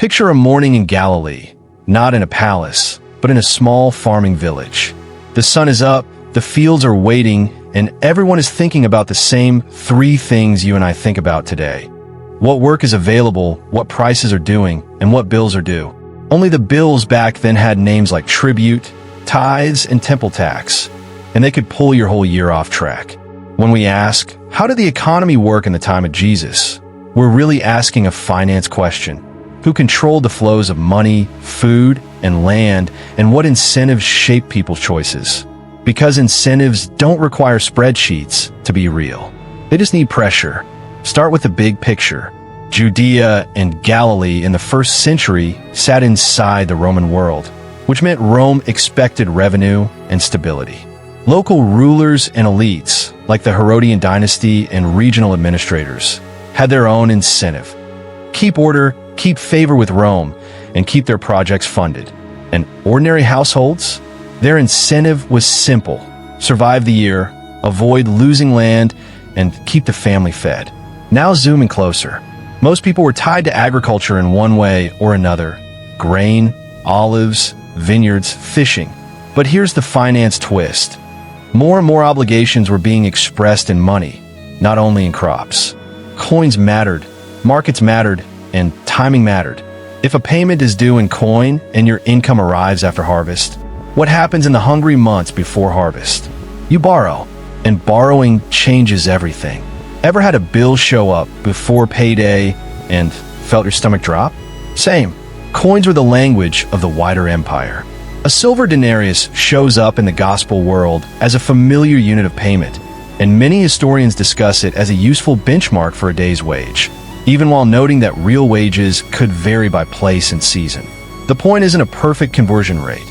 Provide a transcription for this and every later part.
Picture a morning in Galilee, not in a palace, but in a small farming village. The sun is up, the fields are waiting, and everyone is thinking about the same three things you and I think about today. What work is available, what prices are doing, and what bills are due. Only the bills back then had names like tribute, tithes, and temple tax, and they could pull your whole year off track. When we ask, how did the economy work in the time of Jesus? We're really asking a finance question. Who controlled the flows of money, food, and land, and what incentives shape people's choices? Because incentives don't require spreadsheets to be real. They just need pressure. Start with the big picture. Judea and Galilee in the first century sat inside the Roman world, which meant Rome expected revenue and stability. Local rulers and elites, like the Herodian dynasty and regional administrators, had their own incentive. Keep order, keep favor with Rome, and keep their projects funded. And ordinary households? Their incentive was simple. Survive the year, avoid losing land, and keep the family fed. Now zooming closer. Most people were tied to agriculture in one way or another. Grain, olives, vineyards, fishing. But here's the finance twist. More and more obligations were being expressed in money, not only in crops. Coins mattered, markets mattered, and timing mattered. If a payment is due in coin and your income arrives after harvest, what happens in the hungry months before harvest? You borrow, and borrowing changes everything. Ever had a bill show up before payday and felt your stomach drop? Same. Coins were the language of the wider empire. A silver denarius shows up in the gospel world as a familiar unit of payment, and many historians discuss it as a useful benchmark for a day's wage, even while noting that real wages could vary by place and season. The point isn't a perfect conversion rate.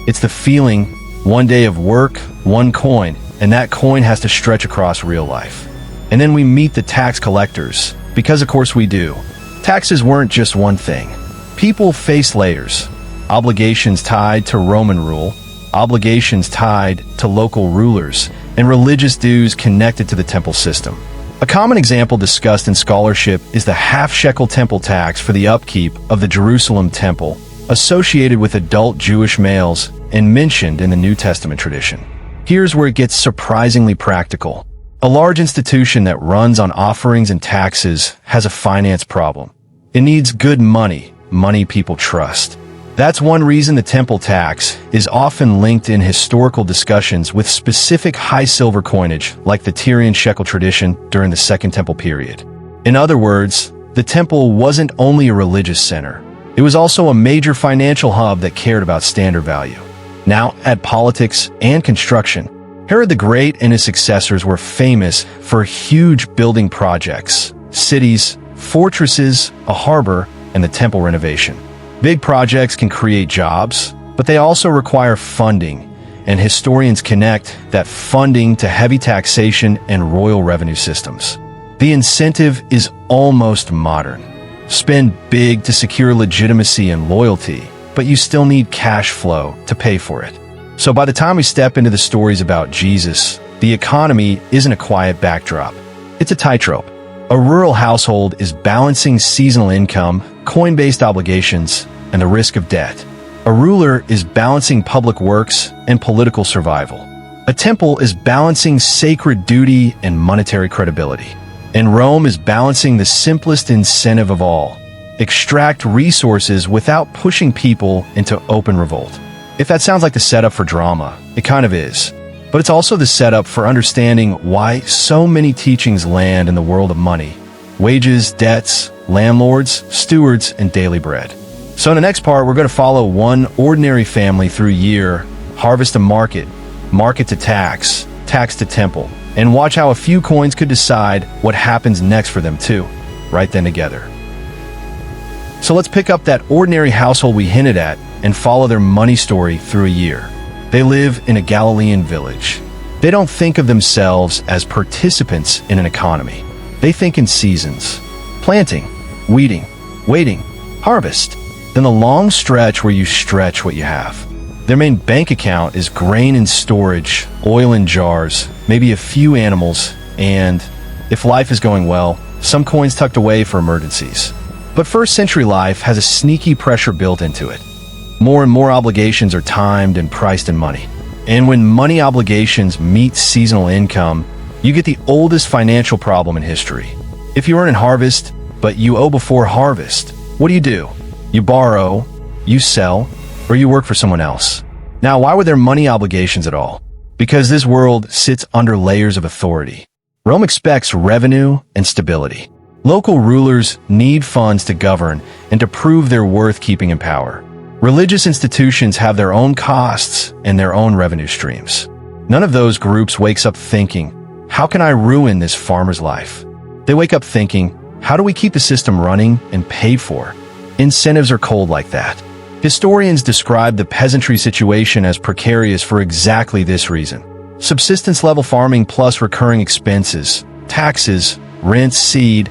It's the feeling, one day of work, one coin, and that coin has to stretch across real life. And then we meet the tax collectors, because of course we do. Taxes weren't just one thing. People faced layers. Obligations tied to Roman rule, obligations tied to local rulers, and religious dues connected to the temple system. A common example discussed in scholarship is the half-shekel temple tax for the upkeep of the Jerusalem temple, associated with adult Jewish males and mentioned in the New Testament tradition. Here's where it gets surprisingly practical. A large institution that runs on offerings and taxes has a finance problem. It needs good money people trust. That's one reason the temple tax is often linked in historical discussions with specific high silver coinage like the Tyrian shekel tradition during the Second Temple period. In other words, the temple wasn't only a religious center. It was also a major financial hub that cared about standard value. Now, add politics and construction. Herod the Great and his successors were famous for huge building projects, cities, fortresses, a harbor, and the temple renovation. Big projects can create jobs, but they also require funding, and historians connect that funding to heavy taxation and royal revenue systems. The incentive is almost modern. Spend big to secure legitimacy and loyalty, but you still need cash flow to pay for it. So by the time we step into the stories about Jesus, the economy isn't a quiet backdrop. It's a tightrope. A rural household is balancing seasonal income, coin-based obligations, and the risk of debt. A ruler is balancing public works and political survival. A temple is balancing sacred duty and monetary credibility. And Rome is balancing the simplest incentive of all: extract resources without pushing people into open revolt. If that sounds like the setup for drama, it kind of is. But it's also the setup for understanding why so many teachings land in the world of money: wages, debts, landlords, stewards, and daily bread. So in the next part, we're going to follow one ordinary family through year, harvest to market, market to tax, tax to temple, and watch how a few coins could decide what happens next for them too, right then together. So let's pick up that ordinary household we hinted at and follow their money story through a year. They live in a Galilean village. They don't think of themselves as participants in an economy. They think in seasons: planting, weeding, waiting, harvest, then the long stretch where you stretch what you have. Their main bank account is grain in storage, oil in jars, maybe a few animals, and, if life is going well, some coins tucked away for emergencies. But first century life has a sneaky pressure built into it. More and more obligations are timed and priced in money. And when money obligations meet seasonal income, you get the oldest financial problem in history. If you earn in harvest, but you owe before harvest, what do? You borrow, you sell, or you work for someone else. Now, why were there money obligations at all? Because this world sits under layers of authority. Rome expects revenue and stability. Local rulers need funds to govern and to prove their worth keeping in power. Religious institutions have their own costs and their own revenue streams. None of those groups wakes up thinking, how can I ruin this farmer's life? They wake up thinking, how do we keep the system running and paid for? Incentives are cold like that. Historians describe the peasantry situation as precarious for exactly this reason. Subsistence-level farming plus recurring expenses, taxes, rent, seed,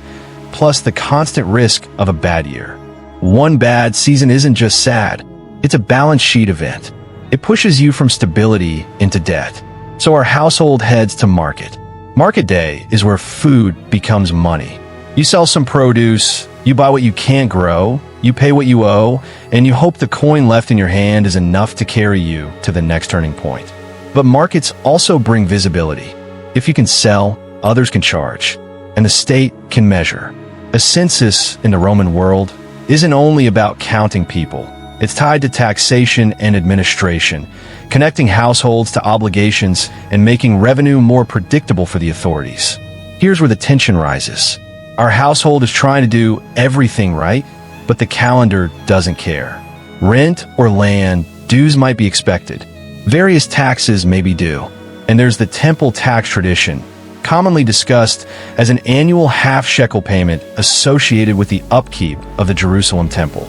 plus the constant risk of a bad year. One bad season isn't just sad, it's a balance sheet event. It pushes you from stability into debt. So our household heads to market. Market day is where food becomes money. You sell some produce, you buy what you can't grow, you pay what you owe, and you hope the coin left in your hand is enough to carry you to the next turning point. But markets also bring visibility. If you can sell, others can charge, and the state can measure. A census in the Roman world isn't only about counting people. It's tied to taxation and administration, connecting households to obligations and making revenue more predictable for the authorities. Here's where the tension rises. Our household is trying to do everything right, but the calendar doesn't care. Rent or land, dues might be expected. Various taxes may be due. And there's the temple tax tradition, commonly discussed as an annual half-shekel payment associated with the upkeep of the Jerusalem temple.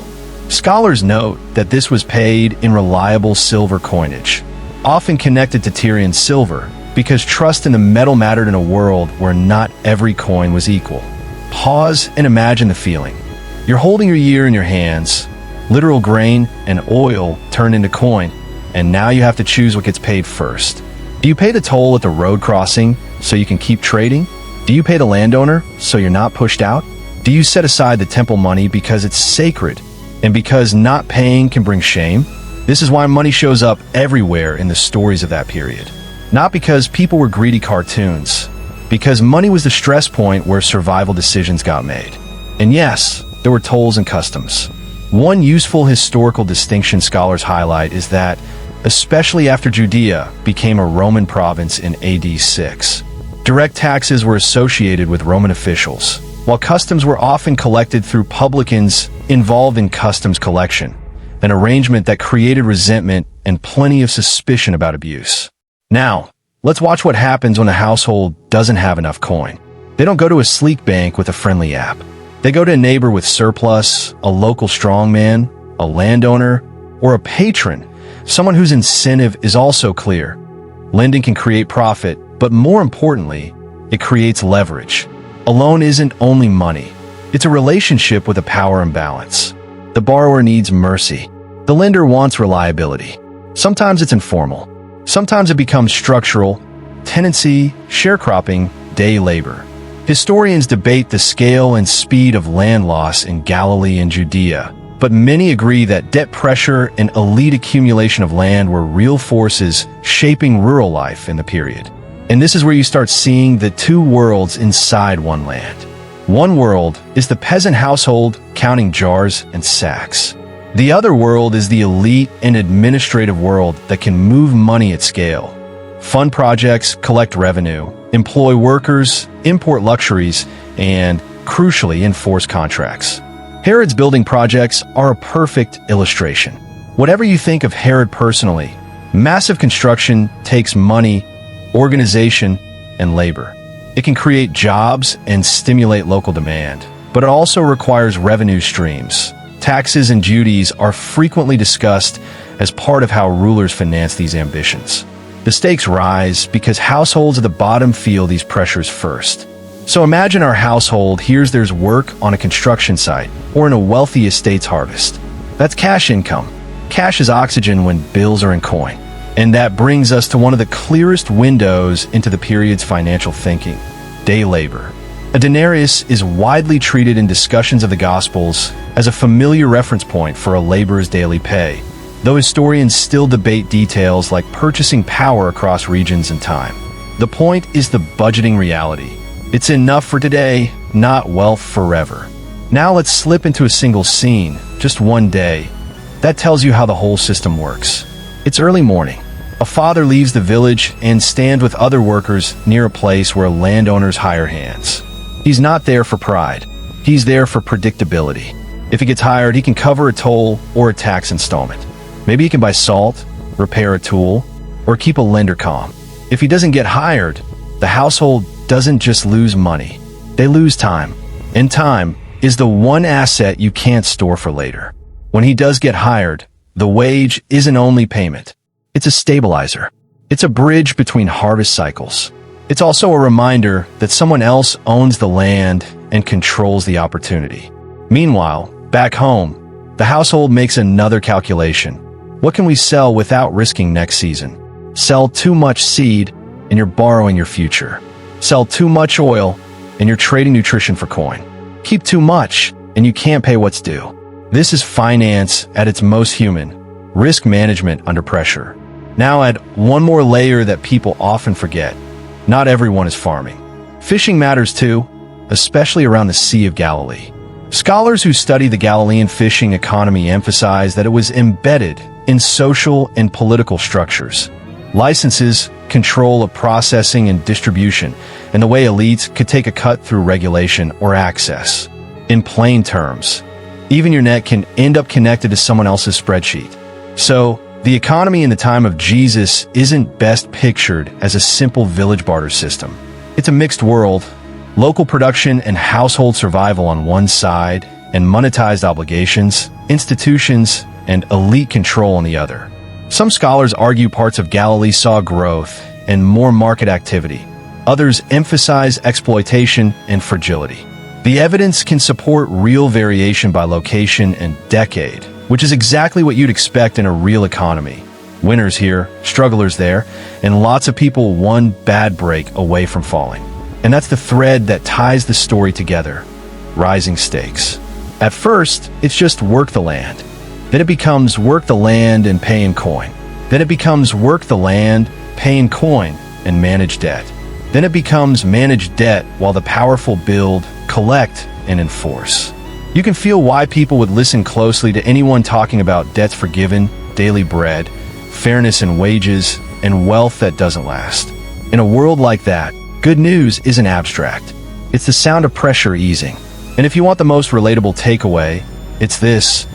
Scholars note that this was paid in reliable silver coinage, often connected to Tyrian silver, because trust in the metal mattered in a world where not every coin was equal. Pause and imagine the feeling. You're holding your year in your hands, literal grain and oil turned into coin, and now you have to choose what gets paid first. Do you pay the toll at the road crossing so you can keep trading? Do you pay the landowner so you're not pushed out? Do you set aside the temple money because it's sacred and because not paying can bring shame? This is why money shows up everywhere in the stories of that period. Not because people were greedy cartoons, because money was the stress point where survival decisions got made. And yes, there were tolls and customs. One useful historical distinction scholars highlight is that, especially after Judea became a Roman province in AD 6, direct taxes were associated with Roman officials, while customs were often collected through publicans involved in customs collection, an arrangement that created resentment and plenty of suspicion about abuse. Now, let's watch what happens when a household doesn't have enough coin. They don't go to a sleek bank with a friendly app. They go to a neighbor with surplus, a local strongman, a landowner, or a patron, someone whose incentive is also clear. Lending can create profit, but more importantly, it creates leverage. A loan isn't only money. It's a relationship with a power imbalance. The borrower needs mercy. The lender wants reliability. Sometimes it's informal. Sometimes it becomes structural, tenancy, sharecropping, day labor. Historians debate the scale and speed of land loss in Galilee and Judea, but many agree that debt pressure and elite accumulation of land were real forces shaping rural life in the period. And this is where you start seeing the two worlds inside one land. One world is the peasant household counting jars and sacks. The other world is the elite and administrative world that can move money at scale. Fund projects, collect revenue, employ workers, import luxuries, and, crucially, enforce contracts. Herod's building projects are a perfect illustration. Whatever you think of Herod personally, massive construction takes money, organization, and labor. It can create jobs and stimulate local demand, but it also requires revenue streams. Taxes and duties are frequently discussed as part of how rulers finance these ambitions. The stakes rise because households at the bottom feel these pressures first. So imagine our household hears there's work on a construction site or in a wealthy estate's harvest. That's cash income. Cash is oxygen when bills are in coin. And that brings us to one of the clearest windows into the period's financial thinking: day labor. A denarius is widely treated in discussions of the Gospels as a familiar reference point for a laborer's daily pay, though historians still debate details like purchasing power across regions and time. The point is the budgeting reality. It's enough for today, not wealth forever. Now let's slip into a single scene, just one day. That tells you how the whole system works. It's early morning. A father leaves the village and stands with other workers near a place where landowners hire hands. He's not there for pride. He's there for predictability. If he gets hired, he can cover a toll or a tax installment. Maybe he can buy salt, repair a tool, or keep a lender calm. If he doesn't get hired, the household doesn't just lose money. They lose time. And time is the one asset you can't store for later. When he does get hired, the wage isn't only payment. It's a stabilizer. It's a bridge between harvest cycles. It's also a reminder that someone else owns the land and controls the opportunity. Meanwhile, back home, the household makes another calculation. What can we sell without risking next season? Sell too much seed and you're borrowing your future. Sell too much oil and you're trading nutrition for coin. Keep too much and you can't pay what's due. This is finance at its most human, risk management under pressure. Now add one more layer that people often forget. Not everyone is farming. Fishing matters too, especially around the Sea of Galilee. Scholars who study the Galilean fishing economy emphasize that it was embedded in social and political structures. Licenses, control of processing and distribution, and the way elites could take a cut through regulation or access. In plain terms, even your net can end up connected to someone else's spreadsheet. So, the economy in the time of Jesus isn't best pictured as a simple village barter system. It's a mixed world, local production and household survival on one side, and monetized obligations, institutions, and elite control on the other. Some scholars argue parts of Galilee saw growth and more market activity. Others emphasize exploitation and fragility. The evidence can support real variation by location and decade, which is exactly what you'd expect in a real economy. Winners here, strugglers there, and lots of people one bad break away from falling. And that's the thread that ties the story together. Rising stakes. At first, it's just work the land. Then it becomes work the land and pay in coin. Then it becomes work the land, pay in coin, and manage debt. Then it becomes manage debt while the powerful build, collect, and enforce. You can feel why people would listen closely to anyone talking about debts forgiven, daily bread, fairness in wages, and wealth that doesn't last. In a world like that, good news isn't abstract. It's the sound of pressure easing. And if you want the most relatable takeaway, it's this.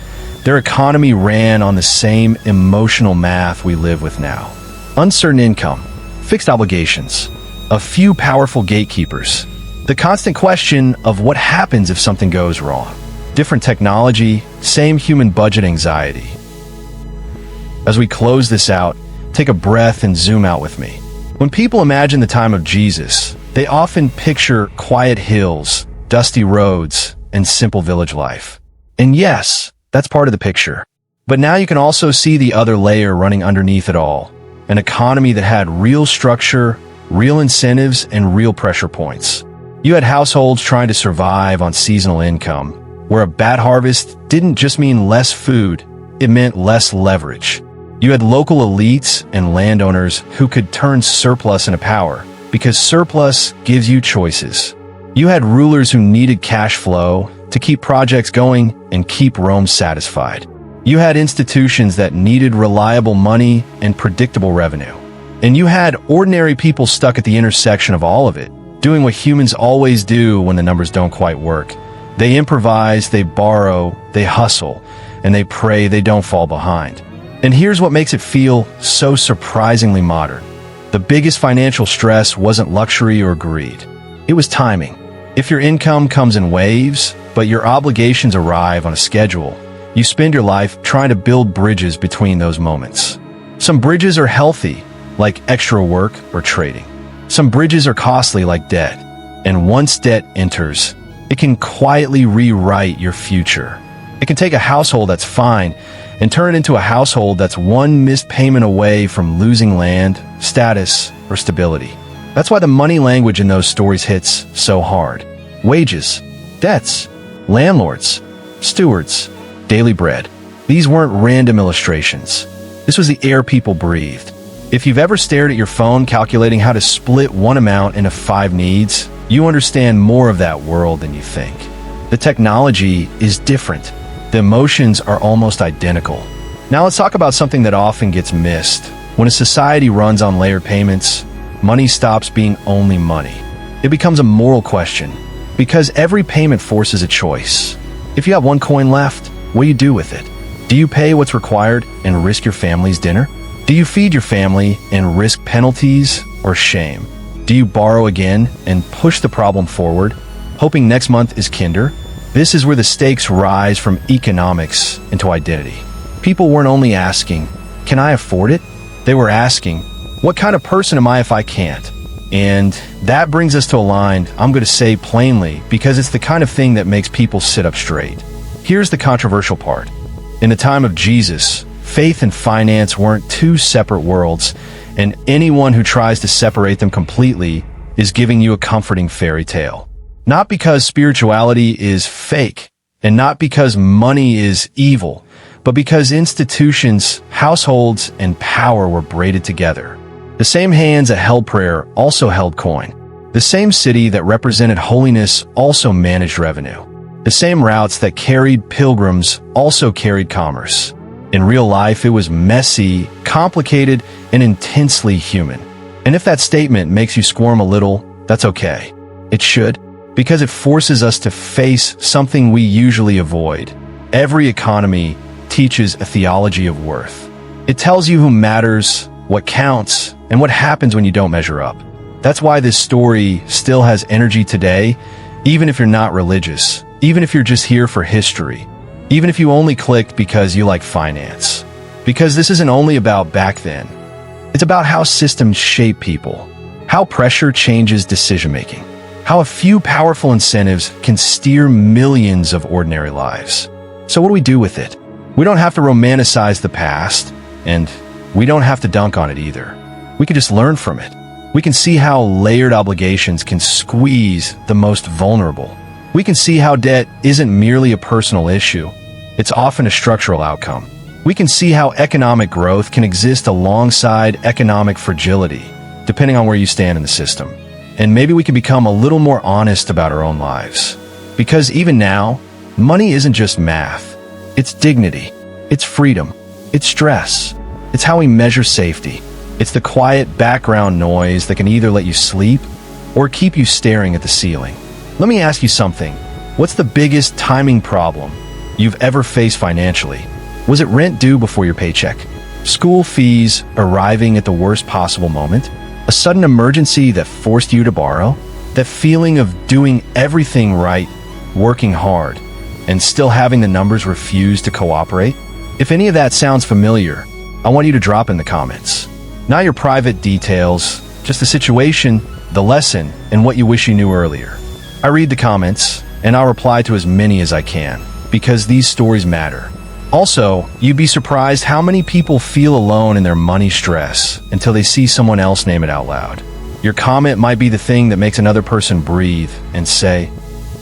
Their economy ran on the same emotional math we live with now. Uncertain income, fixed obligations, a few powerful gatekeepers. The constant question of what happens if something goes wrong. Different technology, same human budget anxiety. As we close this out, take a breath and zoom out with me. When people imagine the time of Jesus, they often picture quiet hills, dusty roads, and simple village life. And yes, that's part of the picture. But now you can also see the other layer running underneath it all. An economy that had real structure, real incentives, and real pressure points. You had households trying to survive on seasonal income, where a bad harvest didn't just mean less food, it meant less leverage. You had local elites and landowners who could turn surplus into power, because surplus gives you choices. You had rulers who needed cash flow to keep projects going and keep Rome satisfied. You had institutions that needed reliable money and predictable revenue. And you had ordinary people stuck at the intersection of all of it, doing what humans always do when the numbers don't quite work. They improvise, they borrow, they hustle, and they pray they don't fall behind. And here's what makes it feel so surprisingly modern. The biggest financial stress wasn't luxury or greed. It was timing. If your income comes in waves, but your obligations arrive on a schedule, you spend your life trying to build bridges between those moments. Some bridges are healthy, like extra work or trading. Some bridges are costly, like debt. And once debt enters, it can quietly rewrite your future. It can take a household that's fine and turn it into a household that's one missed payment away from losing land, status, or stability. That's why the money language in those stories hits so hard. wages, debts, landlords, stewards, daily bread. These weren't random illustrations. This was the air people breathed. If you've ever stared at your phone calculating how to split one amount into 5 needs, you understand more of that world than you think. The technology is different. The emotions are almost identical. Now let's talk about something that often gets missed. When a society runs on layered payments, money stops being only money. It becomes a moral question, because every payment forces a choice. If you have 1 coin left, what do you do with it? Do you pay what's required and risk your family's dinner? Do you feed your family and risk penalties or shame? Do you borrow again and push the problem forward, hoping next month is kinder? This is where the stakes rise from economics into identity. People weren't only asking, can I afford it? They were asking, what kind of person am I if I can't? And that brings us to a line I'm going to say plainly because it's the kind of thing that makes people sit up straight. Here's the controversial part. In the time of Jesus, faith and finance weren't 2 separate worlds, and anyone who tries to separate them completely is giving you a comforting fairy tale. Not because spirituality is fake, and not because money is evil, but because institutions, households, and power were braided together. The same hands that held prayer also held coin. The same city that represented holiness also managed revenue. The same routes that carried pilgrims also carried commerce. In real life, it was messy, complicated, and intensely human. And if that statement makes you squirm a little, that's okay. It should, because it forces us to face something we usually avoid. Every economy teaches a theology of worth. It tells you who matters, what counts, and what happens when you don't measure up. That's why this story still has energy today, even if you're not religious, even if you're just here for history, even if you only clicked because you like finance. Because this isn't only about back then. It's about how systems shape people, how pressure changes decision-making, how a few powerful incentives can steer millions of ordinary lives. So what do we do with it? We don't have to romanticize the past, and we don't have to dunk on it either. We can just learn from it. We can see how layered obligations can squeeze the most vulnerable. We can see how debt isn't merely a personal issue. It's often a structural outcome. We can see how economic growth can exist alongside economic fragility, depending on where you stand in the system. And maybe we can become a little more honest about our own lives. Because even now, money isn't just math. It's dignity. It's freedom. It's stress. It's how we measure safety. It's the quiet background noise that can either let you sleep or keep you staring at the ceiling. Let me ask you something. What's the biggest timing problem you've ever faced financially? Was it rent due before your paycheck? School fees arriving at the worst possible moment? A sudden emergency that forced you to borrow? That feeling of doing everything right, working hard, and still having the numbers refuse to cooperate? If any of that sounds familiar, I want you to drop in the comments. Not your private details, just the situation, the lesson, and what you wish you knew earlier. I read the comments, and I'll reply to as many as I can, because these stories matter. Also, you'd be surprised how many people feel alone in their money stress until they see someone else name it out loud. Your comment might be the thing that makes another person breathe and say,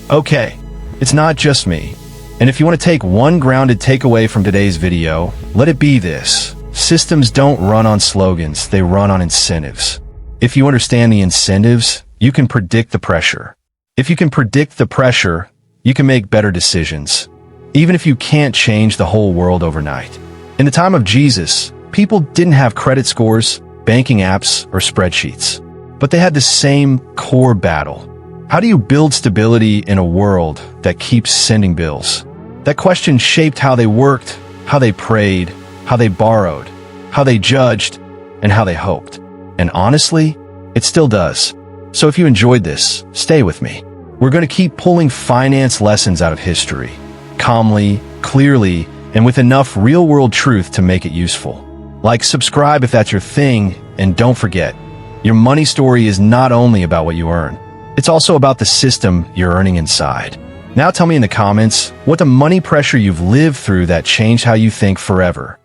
okay, it's not just me. And if you want to take one grounded takeaway from today's video, let it be this. Systems don't run on slogans, they run on incentives. If you understand the incentives, you can predict the pressure. If you can predict the pressure, you can make better decisions, even if you can't change the whole world overnight. In the time of Jesus, people didn't have credit scores, banking apps, or spreadsheets, but they had the same core battle. How do you build stability in a world that keeps sending bills? That question shaped how they worked, how they prayed, how they borrowed, how they judged, and how they hoped. And honestly, it still does. So if you enjoyed this, stay with me. We're going to keep pulling finance lessons out of history, calmly, clearly, and with enough real-world truth to make it useful. Like, subscribe if that's your thing, and don't forget, your money story is not only about what you earn, it's also about the system you're earning inside. Now tell me in the comments what the money pressure you've lived through that changed how you think forever.